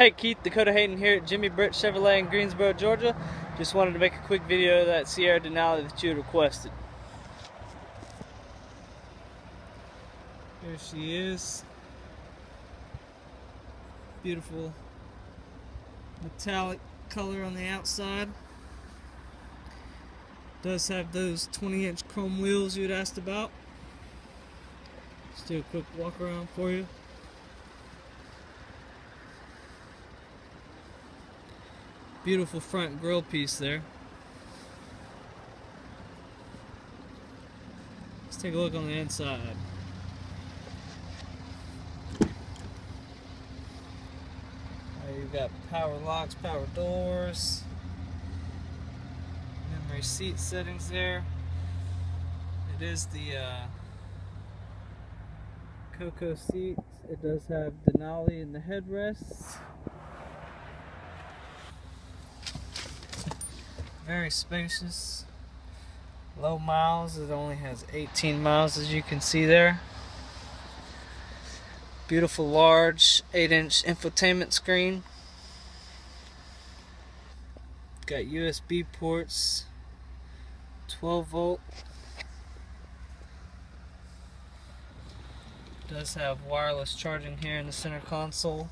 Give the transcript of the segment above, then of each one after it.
Hey Keith, Dakota Hayden here at Jimmy Britt Chevrolet in Greensboro, Georgia. Just wanted to make a quick video of that Sierra Denali that you had requested. Here she is. Beautiful metallic color on the outside. Does have those 20-inch chrome wheels you had asked about. Let's do a quick walk around for you. Beautiful front grille piece there. Let's take a look on the inside. You've got power locks, power doors, memory seat settings there. It is the Coco seats. It does have Denali in the headrests. Very spacious, low miles. It only has 18 miles, as you can see there. Beautiful large 8-inch infotainment screen. Got USB ports, 12 volt. Does have wireless charging here in the center console.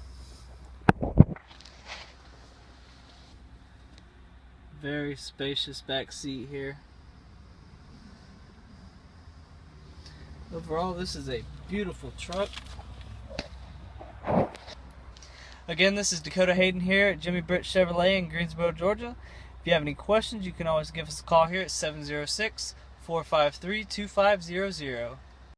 Very spacious back seat here. Overall, this is a beautiful truck. Again, this is Dakota Hayden here at Jimmy Britt Chevrolet in Greensboro, Georgia. If you have any questions, you can always give us a call here at 706-453-2500.